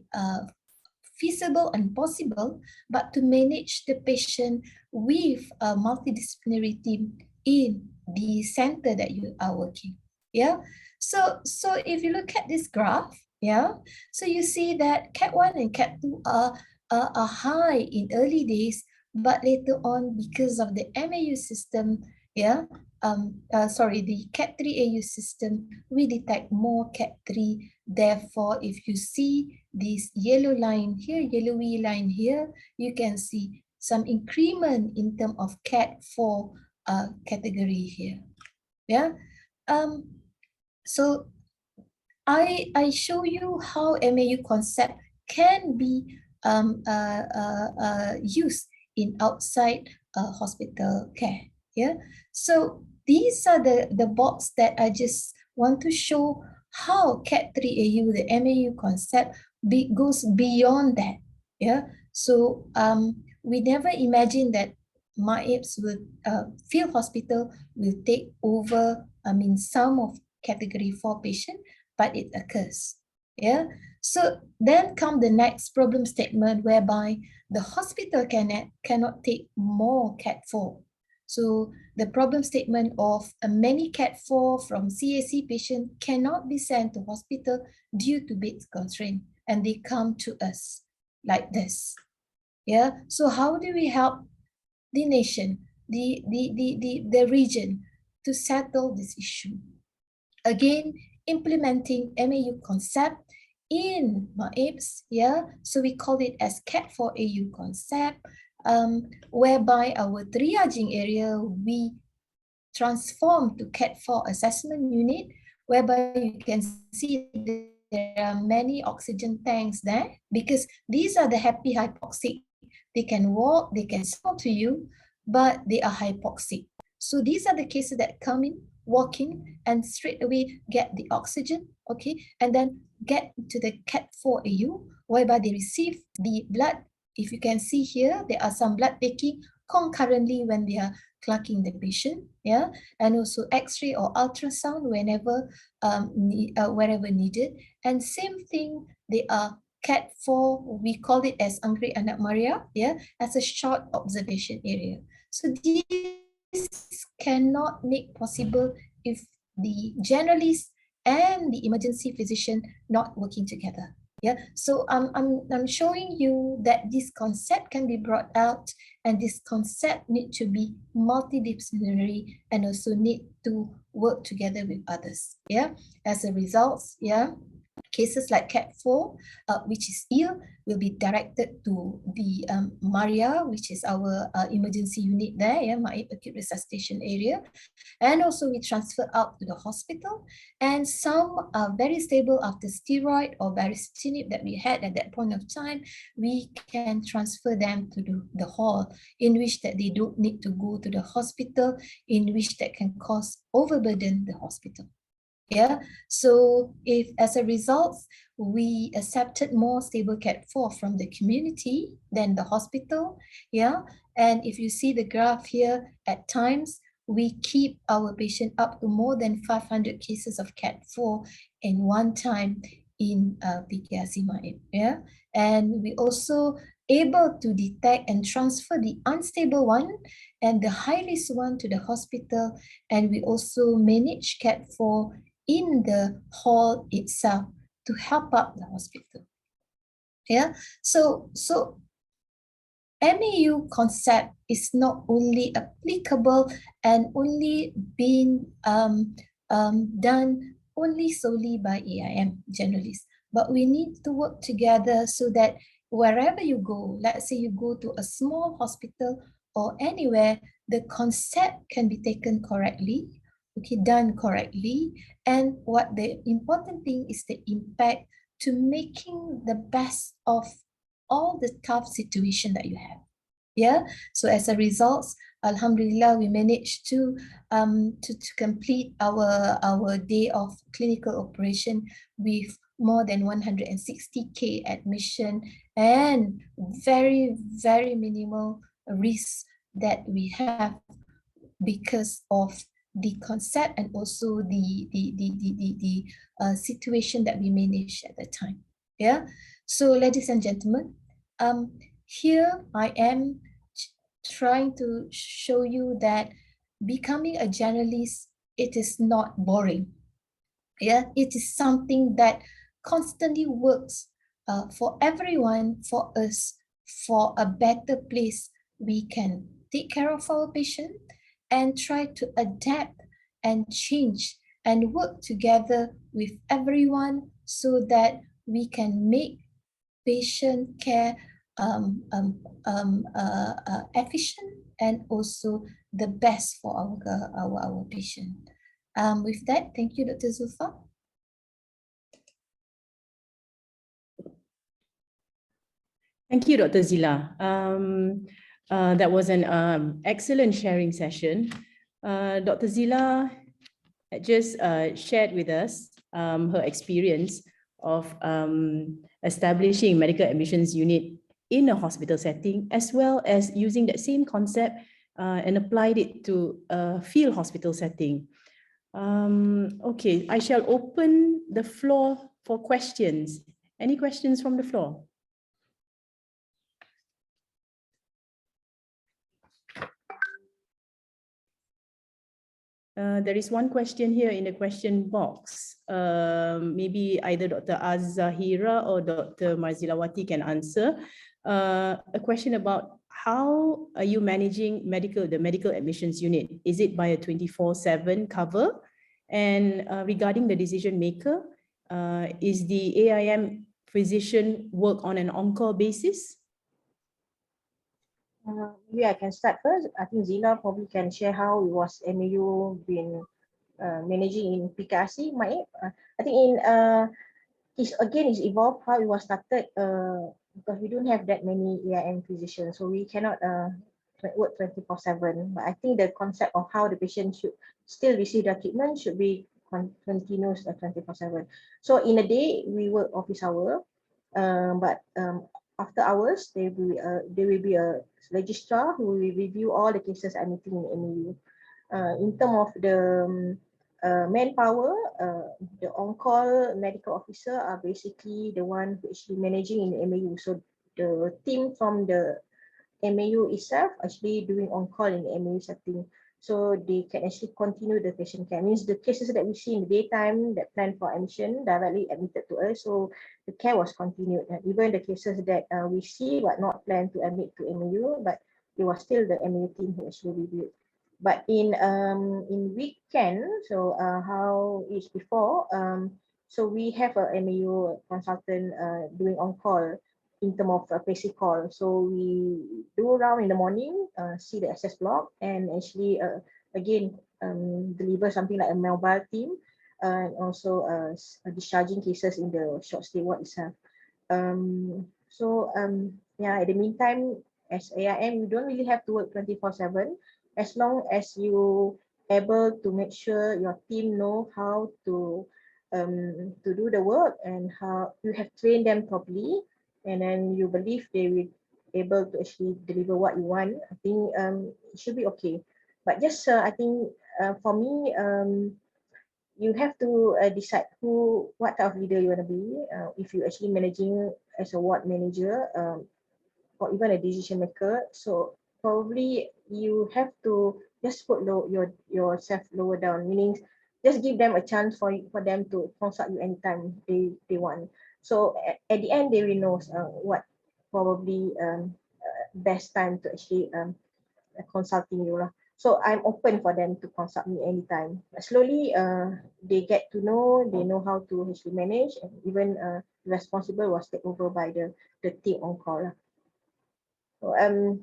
feasible and possible, but to manage the patient with a multidisciplinary team in the center that you are working. Yeah. So if you look at this graph, yeah, so you see that Cat 1 and Cat 2 are high in early days, but later on, because of the MAU system, yeah, the Cat 3 AU system, we detect more Cat 3. Therefore, if you see this yellow line here, yellowy line here, you can see some increment in terms of Cat 4 category here. Yeah. So I show you how MAU concept can be used in outside hospital care. Yeah. So these are the box that I just want to show how Cat 3 AU, the MAU concept, goes beyond that. Yeah. So we never imagined that MAIPS will field hospital will take over. I mean, some of category 4 patient, but it occurs. Yeah. So then come the next problem statement whereby the hospital cannot take more Cat 4. So the problem statement of many Cat 4 from CAC patient cannot be sent to hospital due to bed constraint, and they come to us like this. Yeah. So how do we help the nation, the region to settle this issue? Again, implementing MAU concept in MAIPS, yeah, so we call it as Cat 4 AU concept, whereby our triaging area, we transform to Cat 4 assessment unit, whereby you can see there are many oxygen tanks there, because these are the happy hypoxic. They can walk, they can smile to you, but they are hypoxic. So these are the cases that come in, walking, and straight away get the oxygen, okay, and then get to the Cat 4 AU, whereby they receive the blood. If you can see here, there are some blood taking concurrently when they are clocking the patient, yeah, and also X-ray or ultrasound whenever, wherever needed. And same thing, they are Cat 4, we call it as Anggrek Anak Maria, yeah, as a short observation area. So this cannot make possible if the generalist and the emergency physician not working together. Yeah, so I'm showing you that this concept can be brought out, and this concept need to be multidisciplinary and also need to work together with others. Yeah, as a result, yeah, cases like Cat 4, which is ill, will be directed to the Maria, which is our emergency unit there, yeah, MAIP acute resuscitation area. And also we transfer out to the hospital. And some are very stable after steroid or baricitinib that we had at that point of time. We can transfer them to the hall, in which that they don't need to go to the hospital, in which that can cause overburden the hospital. Yeah, so if as a result, we accepted more stable Cat 4 from the community than the hospital, yeah, and if you see the graph here, at times, we keep our patient up to more than 500 cases of Cat 4 in one time in PKRC MAIP, yeah, and we also able to detect and transfer the unstable one and the high risk one to the hospital, and we also manage Cat 4 in the hall itself to help out the hospital. Yeah, so MAU concept is not only applicable and only being done only solely by AIM generalists, but we need to work together so that wherever you go, let's say you go to a small hospital or anywhere, the concept can be taken correctly, okay, done correctly, and what the important thing is the impact to making the best of all the tough situation that you have. Yeah, so as a result, Alhamdulillah, we managed to complete our day of clinical operation with more than 160K admission and very, very minimal risks that we have because of the concept and also the situation that we managed at the time. Yeah. So, ladies and gentlemen, here I am trying to show you that becoming a journalist, it is not boring. Yeah, it is something that constantly works for everyone, for us, for a better place. We can take care of our patient and try to adapt and change and work together with everyone so that we can make patient care efficient and also the best for our patient. With that, thank you, Dr. Zulfa. Thank you, Dr. Zila. That was an excellent sharing session. Dr. Zila just shared with us her experience of establishing medical admissions unit in a hospital setting, as well as using that same concept and applied it to a field hospital setting. Okay, I shall open the floor for questions. Any questions from the floor? There is one question here in the question box. Maybe either Dr. Azahira or Dr. Marzilawati can answer. A question about how are you managing the medical admissions unit? Is it by a 24/7 cover? And regarding the decision maker, is the AAIM physician work on an on-call basis? Maybe I can start first. I think Zila probably can share how it was MAU been managing in PKRC. I think in it's evolved how it was started because we don't have that many AIM physicians, so we cannot work 24/7. But I think the concept of how the patient should still receive their treatment should be continuous 24/7. So in a day we work office hour, but after hours there will be a registrar who will review all the cases admitting in MAU. In terms of the manpower, the on-call medical officer are basically the one who is actually managing in the MAU. So the team from the MAU itself actually doing on-call in the MAU setting. So they can actually continue the patient care. Means the cases that we see in the daytime that plan for admission directly admitted to us. So the care was continued. And even the cases that we see but not planned to admit to MAU, but it was still the MAU team who actually reviewed. But in weekend, so how it's before, so we have a MAU consultant doing on-call in terms of a basic call. So we do around in the morning, see the access block, and actually again deliver something like a mobile team, and also discharging cases in the short stay ward itself. Yeah, in the meantime, as AIM, you don't really have to work 24/7, as long as you able to make sure your team know how to do the work and how you have trained them properly, and then you believe they will able to actually deliver what you want. I think it should be okay. But just I think for me, you have to decide what type of leader you want to be. If you actually managing as a ward manager or even a decision maker, so probably you have to just put yourself lower down, meaning just give them a chance for them to consult you anytime they want. So at the end they will know what probably best time to actually consulting you lah. So I'm open for them to consult me anytime. But slowly, they get to know, they know how to actually manage, and even responsible was taken over by the team on call lah. So,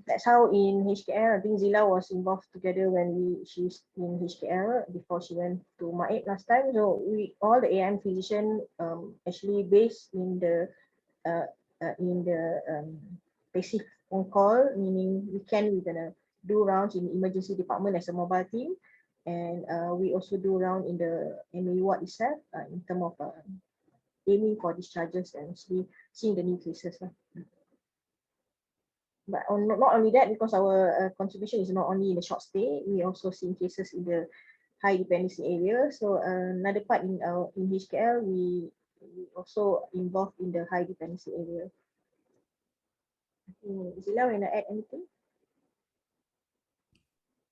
that's how in HKL, I think Zila was involved together when she's in HKL before she went to MAIP last time. So we all the AIM physician actually based uh, in the basic on call, meaning we're gonna do rounds in emergency department as a mobile team, and we also do round in the MA ward itself in terms of aiming for discharges and seeing the new cases. But not only that, because our contribution is not only in the short stay, we also see cases in the high dependency area. So another part in HKL, we also involved in the high dependency area. Zila, want to add anything?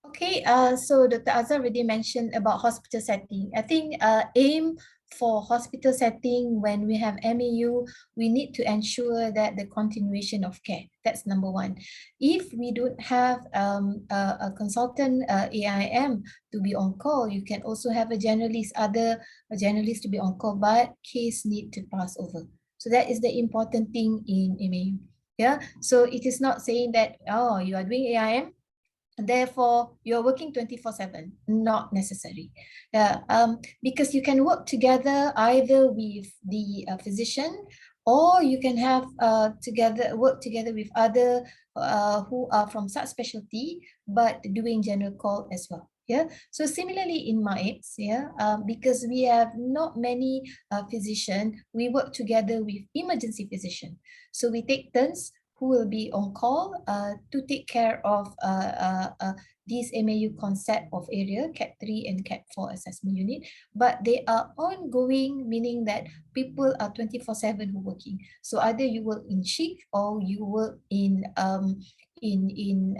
Okay, so Dr. Azhar already mentioned about hospital setting. I think aim for hospital setting when we have MAU, we need to ensure that the continuation of care. That's number one. If we don't have a consultant AIM to be on call, you can also have a generalist to be on call, but case need to pass over. So that is the important thing in MAU. Yeah. So it is not saying that, oh, you are doing AIM, therefore you're working 24/7. Not necessary. Because you can work together either with the physician, or you can have work together with other who are from subspecialty but doing general call as well. Yeah. So similarly in MAIPS, because we have not many physicians, we work together with emergency physician. So we take turns who will be on call to take care of this MAU concept of area, Cat 3 and Cat 4 assessment unit, but they are ongoing, meaning that people are 24/7 who working. So either you work in shift or you work in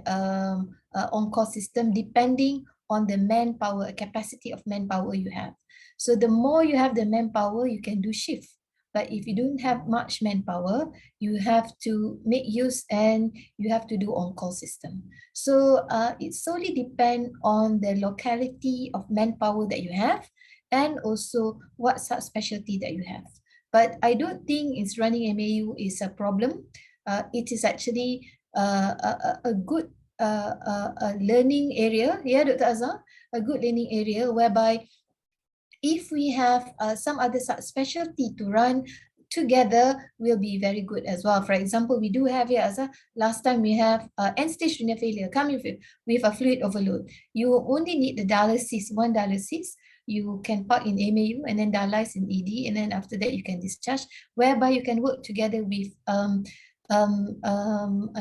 on-call system, depending on the manpower, capacity of manpower you have. So the more you have the manpower, you can do shift. But if you don't have much manpower, you have to make use and you have to do on-call system. So it solely depends on the locality of manpower that you have and also what subspecialty that you have. But I don't think it's running MAU is a problem. It is actually a good learning area. Yeah, Dr. Azhar, a good learning area whereby if we have some other specialty to run together, will be very good as well. For example, we do have here, as last time we have end-stage renal failure coming with a fluid overload. You only need the dialysis, one dialysis. You can park in MAU and then dialyze in ED, and then after that you can discharge, whereby you can work together with a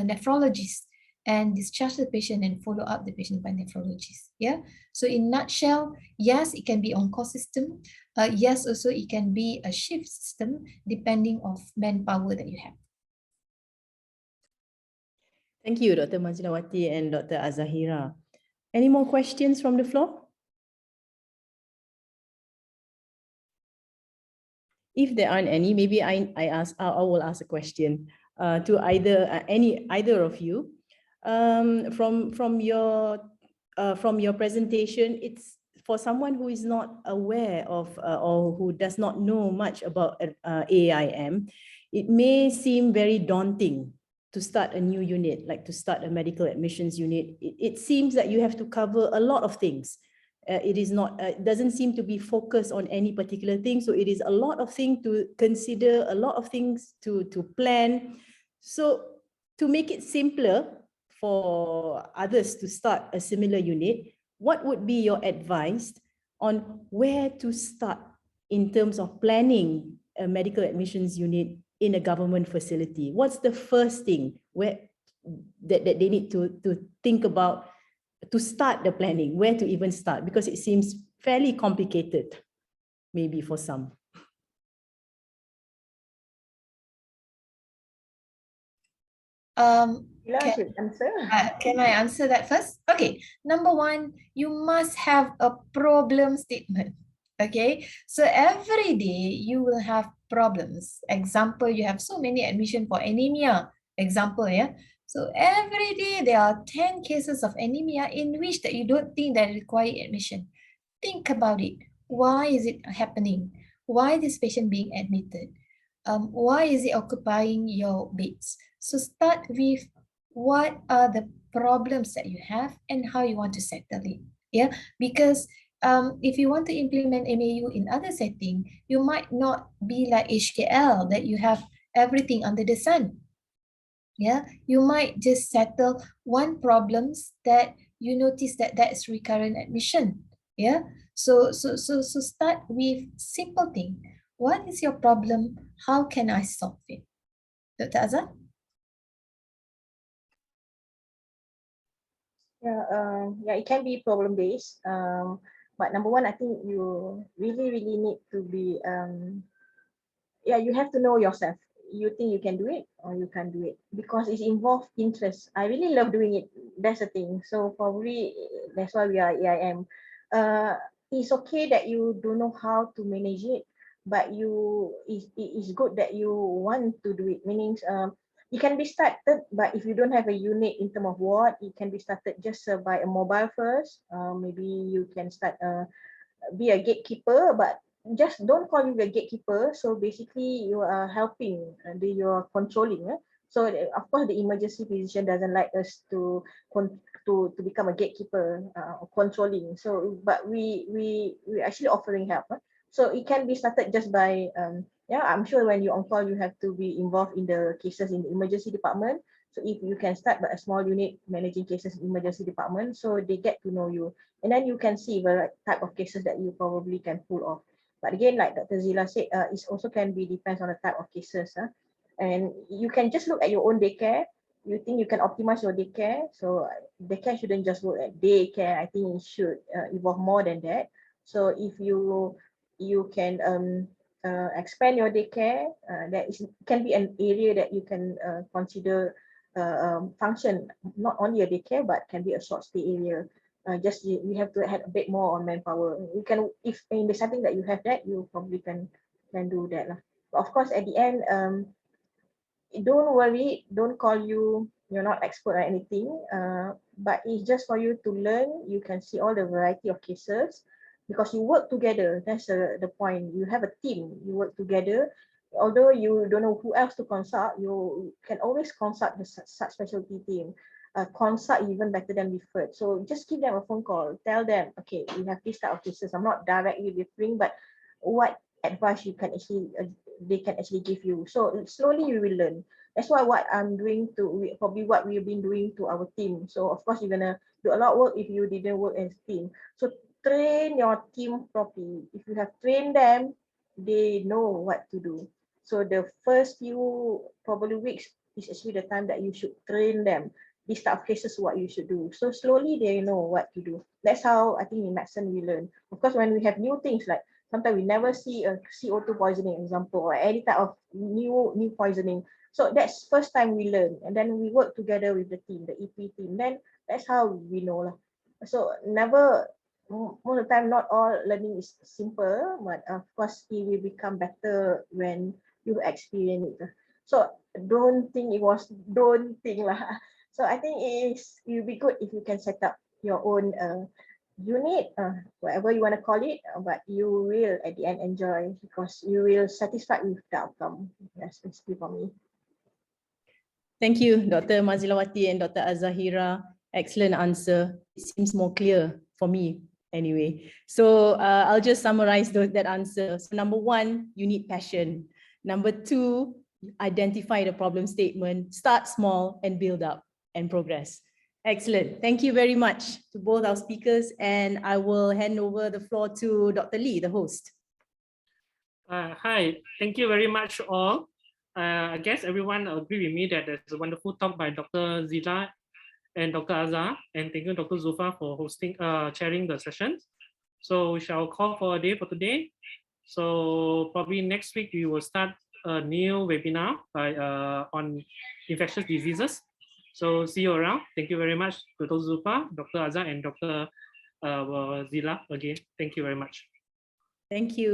nephrologist and discharge the patient and follow up the patient by nephrologist. Yeah. So in nutshell, yes, it can be on-call system. Yes, also it can be a shift system depending of manpower that you have. Thank you, Dr. Mazilawati and Dr. Azahira. Any more questions from the floor? If there aren't any, maybe I will ask a question to either of you. From your presentation, it's for someone who is not aware of or who does not know much about AAIM, it may seem very daunting to start a new unit, like to start a medical admissions unit. It seems that you have to cover a lot of things. It is not, doesn't seem to be focused on any particular thing. So it is a lot of things to consider, a lot of things to plan. So to make it simpler for others to start a similar unit, what would be your advice on where to start in terms of planning a medical admissions unit in a government facility? What's the first thing that they need to think about to start the planning, where to even start? Because it seems fairly complicated, maybe for some. Can I answer that first? Okay, number one, you must have a problem statement. Okay, so every day you will have problems. Example, you have so many admission for anemia. Example, yeah. So every day there are 10 cases of anemia in which that you don't think that require admission. Think about it. Why is it happening? Why is this patient being admitted? Why is it occupying your beds? So start with what are the problems that you have and how you want to settle it. Yeah, because if you want to implement MAU in other setting, you might not be like HKL that you have everything under the sun. Yeah, you might just settle one problems that you notice that is recurrent admission. Yeah, so start with simple thing. What is your problem? How can I solve it? Dr. Azhar? Yeah, it can be problem based. But number one, I think you really need to be yeah, you have to know yourself. You think you can do it or you can't do it because it involves interest. I really love doing it. That's the thing. So probably that's why we are AIM. It's okay that you don't know how to manage it, but it's good that you want to do it. Meaning, it can be started, but if you don't have a unit in terms of what, it can be started just by a mobile first. Maybe you can start be a gatekeeper, but just don't call you a gatekeeper. So basically, you are helping, you are controlling. So of course, the emergency physician doesn't like us to become a gatekeeper, controlling. So, but we actually offering help. So it can be started just by yeah. I'm sure when you're on call, you have to be involved in the cases in the emergency department. So if you can start by a small unit managing cases in emergency department, so they get to know you, and then you can see the type of cases that you probably can pull off. But again, like Dr. Zila said, it also can be depends on the type of cases. And you can just look at your own daycare. You think you can optimize your daycare. So daycare shouldn't just work at daycare. I think it should evolve more than that. So if you can expand your daycare, that can be an area that you can consider function, not only a daycare, but can be a short stay area. Just you have to have a bit more on manpower. You can, if in the setting that you have that, you probably can do that lah. But of course, at the end, don't worry, don't call you, you're not expert or anything, but it's just for you to learn. You can see all the variety of cases because you work together. That's the point. You have a team, you work together. Although you don't know who else to consult, you can always consult the such specialty team. Consult even better than referred. So just give them a phone call, tell them, okay, we have this type of cases. I'm not directly referring, but what advice you can actually they can actually give you. So slowly you will learn. That's why what I'm doing to probably what we've been doing to our team. So of course you're gonna do a lot of work if you didn't work as a team. So train your team properly. If you have trained them, they know what to do. So the first few probably weeks is actually the time that you should train them. These type of cases, what you should do. So slowly they know what to do. That's how I think in medicine we learn. Of course, when we have new things like sometimes we never see a CO2 poisoning example or any type of new poisoning. So that's first time we learn, and then we work together with the team, the EP team. Then that's how we know lah. So never, most of the time, not all learning is simple, but of course it will become better when you experience it. So don't think lah. So I think it will be good if you can set up your own unit, whatever you want to call it, but you will at the end enjoy because you will satisfied with the outcome. That's basically for me. Thank you, Dr. Mazilawati and Dr. Azahira. Excellent answer. It seems more clear for me anyway. So I'll just summarize that answer. So number one, you need passion. Number two, identify the problem statement, start small and build up and progress. Excellent. Thank you very much to both our speakers, and I will hand over the floor to Dr. Lee, the host. Hi, thank you very much all. I guess everyone agree with me that there's a wonderful talk by Dr. Zila and Dr. Azhar, and thank you Dr. Zulfa for hosting, chairing the sessions. So we shall call for a day for today. So probably next week we will start a new webinar by on infectious diseases. So see you around. Thank you very much, Dr. Zulfa, Dr. Azhar, and Dr. Zila again. Thank you very much. Thank you.